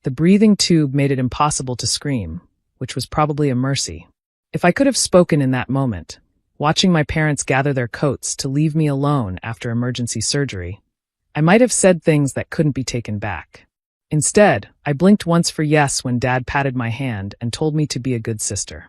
The breathing tube made it impossible to scream, which was probably a mercy. If I could have spoken in that moment, watching my parents gather their coats to leave me alone after emergency surgery, I might have said things that couldn't be taken back. Instead, I blinked once for yes when Dad patted my hand and told me to be a good sister.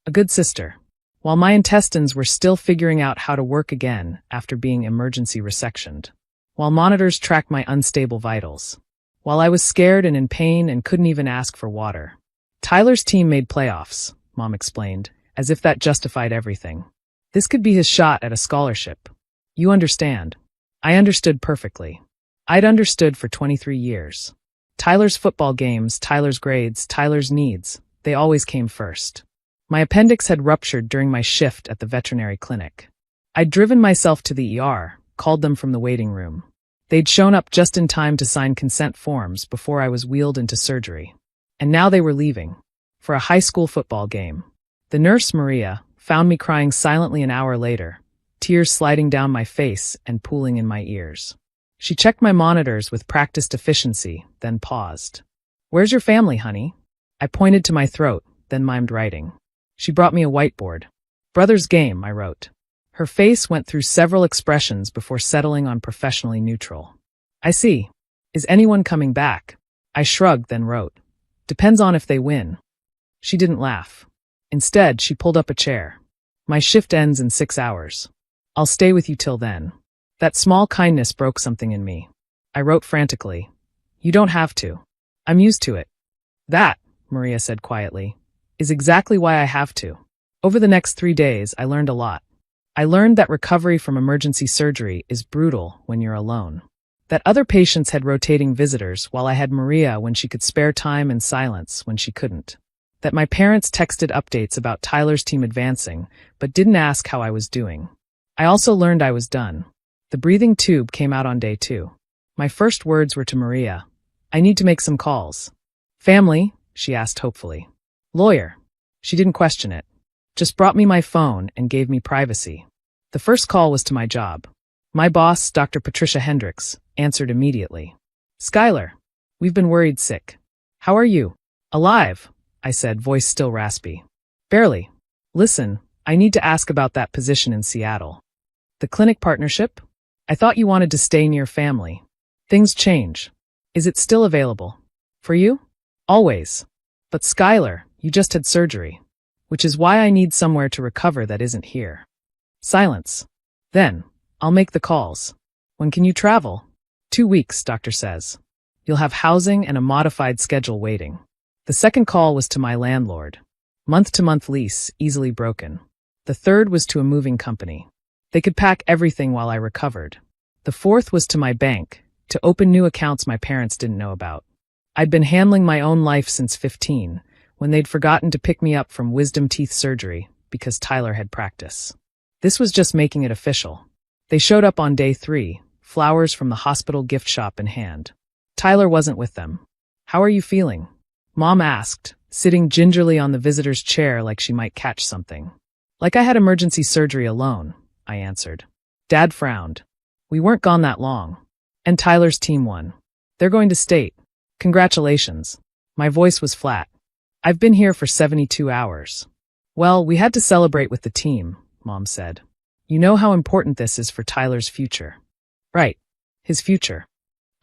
A good sister. While my intestines were still figuring out how to work again after being emergency resectioned. While monitors tracked my unstable vitals. While I was scared and in pain and couldn't even ask for water. Tyler's team made playoffs, Mom explained, as if that justified everything. This could be his shot at a scholarship. You understand. I understood perfectly. I'd understood for 23 years. Tyler's football games, Tyler's grades, Tyler's needs, they always came first. My appendix had ruptured during my shift at the veterinary clinic. I'd driven myself to the ER, called them from the waiting room. They'd shown up just in time to sign consent forms before I was wheeled into surgery. And now they were leaving. For a high school football game. The nurse, Maria, found me crying silently an hour later, tears sliding down my face and pooling in my ears. She checked my monitors with practiced efficiency, then paused. "Where's your family, honey?" I pointed to my throat, then mimed writing. She brought me a whiteboard. "Brother's game," I wrote. Her face went through several expressions before settling on professionally neutral. "I see. Is anyone coming back?" I shrugged, then wrote. "Depends on if they win." She didn't laugh. Instead, she pulled up a chair. "My shift ends in 6 hours. I'll stay with you till then." That small kindness broke something in me. I wrote frantically. "You don't have to. I'm used to it." "That," Maria said quietly, "is exactly why I have to." Over the next 3 days, I learned a lot. I learned that recovery from emergency surgery is brutal when you're alone. That other patients had rotating visitors while I had Maria when she could spare time and silence when she couldn't. That my parents texted updates about Tyler's team advancing, but didn't ask how I was doing. I also learned I was done. The breathing tube came out on day 2. My first words were to Maria. "I need to make some calls." "Family?" she asked hopefully. "Lawyer." She didn't question it. Just brought me my phone and gave me privacy. The first call was to my job. My boss, Dr. Patricia Hendricks, answered immediately. "Skylar, we've been worried sick. How are you?" "Alive," I said, voice still raspy. "Barely. Listen, I need to ask about that position in Seattle." "The clinic partnership? I thought you wanted to stay near family." "Things change. Is it still available?" "For you?" "Always. But Skylar, you just had surgery. Which is why I need somewhere to recover that isn't here." Silence. "Then, I'll make the calls. When can you travel?" 2 weeks, doctor says. "You'll have housing and a modified schedule waiting." The second call was to my landlord. Month-to-month lease, easily broken. The third was to a moving company. They could pack everything while I recovered. The fourth was to my bank, to open new accounts my parents didn't know about. I'd been handling my own life since 15, when they'd forgotten to pick me up from wisdom teeth surgery because Tyler had practice. This was just making it official. They showed up on day 3, flowers from the hospital gift shop in hand. Tyler wasn't with them. "How are you feeling?" Mom asked, sitting gingerly on the visitor's chair like she might catch something. "Like I had emergency surgery alone," I answered. Dad frowned. "We weren't gone that long. And Tyler's team won. They're going to state. Congratulations." My voice was flat. "I've been here for 72 hours. "Well, we had to celebrate with the team," Mom said. "You know how important this is for Tyler's future." "Right. His future."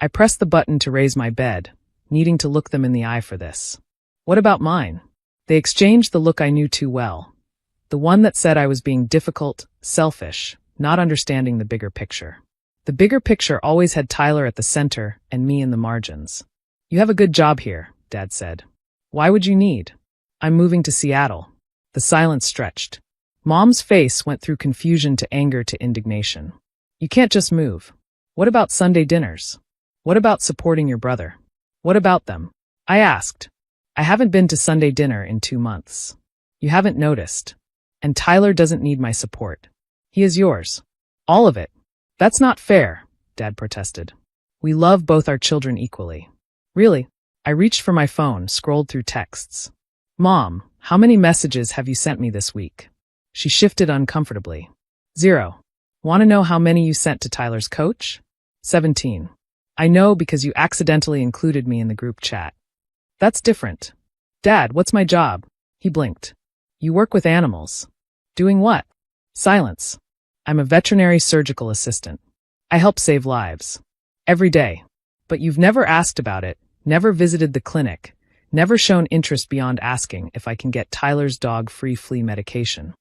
I pressed the button to raise my bed, needing to look them in the eye for this. "What about mine?" They exchanged the look I knew too well. The one that said I was being difficult, selfish, not understanding the bigger picture. The bigger picture always had Tyler at the center and me in the margins. "You have a good job here," Dad said. "Why would you need?" "I'm moving to Seattle." The silence stretched. Mom's face went through confusion to anger to indignation. "You can't just move. What about Sunday dinners? What about supporting your brother? What about them?" I asked. "I haven't been to Sunday dinner in 2 months. You haven't noticed. And Tyler doesn't need my support. He is yours. All of it." "That's not fair," Dad protested. "We love both our children equally." "Really?" I reached for my phone, scrolled through texts. "Mom, how many messages have you sent me this week?" She shifted uncomfortably. 0. "Want to know how many you sent to Tyler's coach?" 17. "I know because you accidentally included me in the group chat." That's different. Dad, what's my job? He blinked. You work with animals. Doing what? Silence. I'm a veterinary surgical assistant. I help save lives. Every day. But you've never asked about it, never visited the clinic, never shown interest beyond asking if I can get Tyler's dog free flea medication.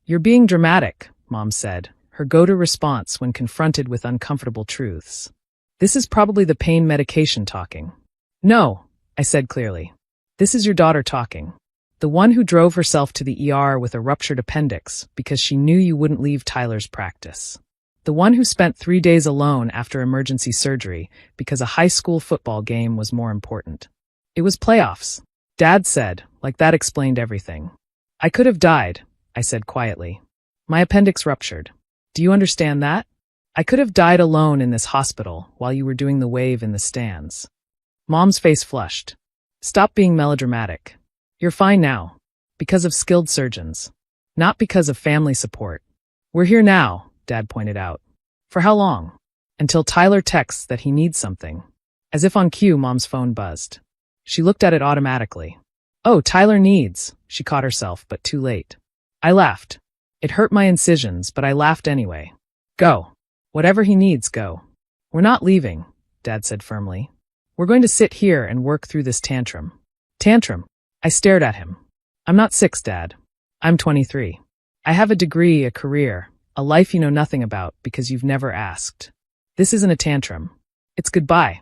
You're being dramatic, Mom said, her go-to response when confronted with uncomfortable truths. This is probably the pain medication talking. No, I said clearly. This is your daughter talking. The one who drove herself to the ER with a ruptured appendix because she knew you wouldn't leave Tyler's practice. The one who spent 3 days alone after emergency surgery because a high school football game was more important. It was playoffs, Dad said, like that explained everything. I could have died, I said quietly. My appendix ruptured. Do you understand that? I could have died alone in this hospital while you were doing the wave in the stands. Mom's face flushed. Stop being melodramatic. You're fine now. Because of skilled surgeons. Not because of family support. We're here now, Dad pointed out. For how long? Until Tyler texts that he needs something. As if on cue, Mom's phone buzzed. She looked at it automatically. Oh, Tyler needs, she caught herself, but too late. I laughed. It hurt my incisions, but I laughed anyway. Go. Whatever he needs, go. We're not leaving, Dad said firmly. We're going to sit here and work through this tantrum. Tantrum? I stared at him. I'm not 6, Dad. I'm 23. I have a degree, a career, a life you know nothing about because you've never asked. This isn't a tantrum. It's goodbye.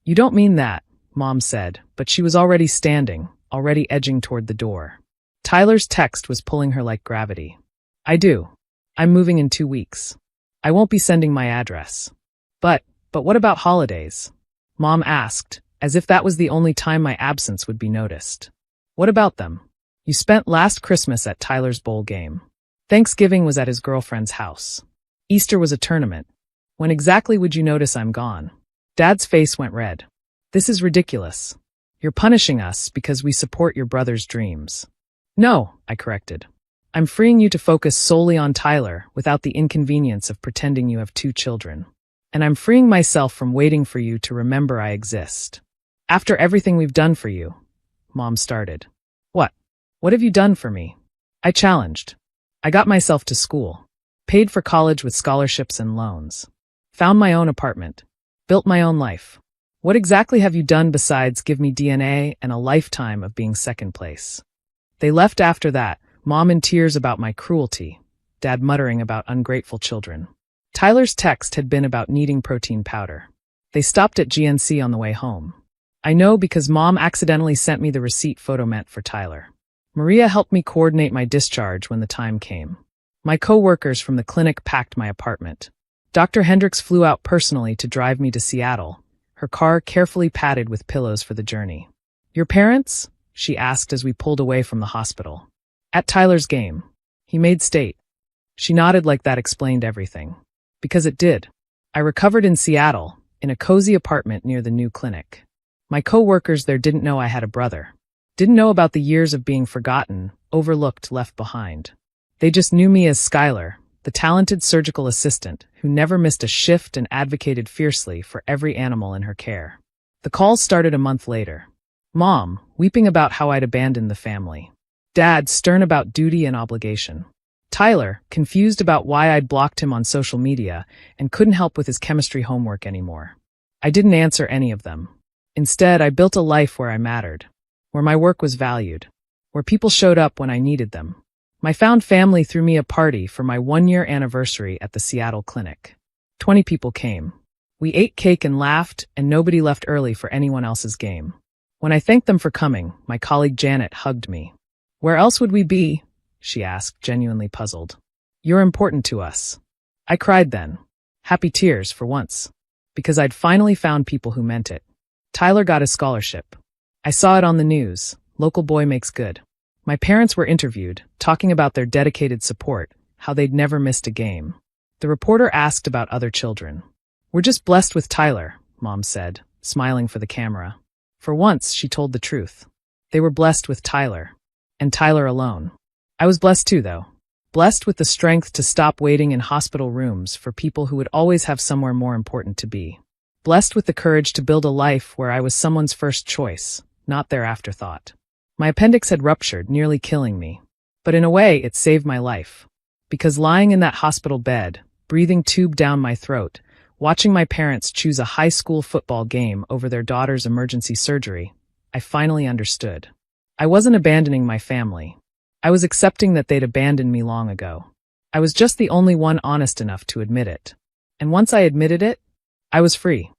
You don't mean that, Mom said, but she was already standing, already edging toward the door. Tyler's text was pulling her like gravity. I do. I'm moving in 2 weeks. I won't be sending my address. But what about holidays? Mom asked, as if that was the only time my absence would be noticed. What about them? You spent last Christmas at Tyler's bowl game. Thanksgiving was at his girlfriend's house. Easter was a tournament. When exactly would you notice I'm gone? Dad's face went red. This is ridiculous. You're punishing us because we support your brother's dreams. No, I corrected. I'm freeing you to focus solely on Tyler without the inconvenience of pretending you have 2 children. And I'm freeing myself from waiting for you to remember I exist. After everything we've done for you, Mom started. What? What have you done for me? I challenged. I got myself to school, paid for college with scholarships and loans, found my own apartment, built my own life. What exactly have you done besides give me DNA and a lifetime of being second place? They left after that, Mom in tears about my cruelty, Dad muttering about ungrateful children. Tyler's text had been about needing protein powder. They stopped at GNC on the way home. I know because Mom accidentally sent me the receipt photo meant for Tyler. Maria helped me coordinate my discharge when the time came. My co-workers from the clinic packed my apartment. Dr. Hendricks flew out personally to drive me to Seattle, her car carefully padded with pillows for the journey. Your parents? She asked as we pulled away from the hospital. At Tyler's game. He made state. She nodded like that explained everything. Because it did. I recovered in Seattle, in a cozy apartment near the new clinic. My co-workers there didn't know I had a brother. Didn't know about the years of being forgotten, overlooked, left behind. They just knew me as Skylar, the talented surgical assistant who never missed a shift and advocated fiercely for every animal in her care. The calls started a month later. Mom, weeping about how I'd abandoned the family. Dad, stern about duty and obligation. Tyler, confused about why I'd blocked him on social media and couldn't help with his chemistry homework anymore. I didn't answer any of them. Instead, I built a life where I mattered, where my work was valued, where people showed up when I needed them. My found family threw me a party for my 1-year anniversary at the Seattle clinic. 20 people came. We ate cake and laughed, and nobody left early for anyone else's game. When I thanked them for coming, my colleague Janet hugged me. Where else would we be? She asked, genuinely puzzled. You're important to us. I cried then. Happy tears for once. Because I'd finally found people who meant it. Tyler got a scholarship. I saw it on the news. Local boy makes good. My parents were interviewed, talking about their dedicated support, how they'd never missed a game. The reporter asked about other children. We're just blessed with Tyler, Mom said, smiling for the camera. For once, she told the truth. They were blessed with Tyler. And Tyler alone. I was blessed too, though. Blessed with the strength to stop waiting in hospital rooms for people who would always have somewhere more important to be. Blessed with the courage to build a life where I was someone's first choice, not their afterthought. My appendix had ruptured, nearly killing me. But in a way, it saved my life. Because lying in that hospital bed, breathing tube down my throat, watching my parents choose a high school football game over their daughter's emergency surgery, I finally understood. I wasn't abandoning my family. I was accepting that they'd abandoned me long ago. I was just the only one honest enough to admit it. And once I admitted it, I was free.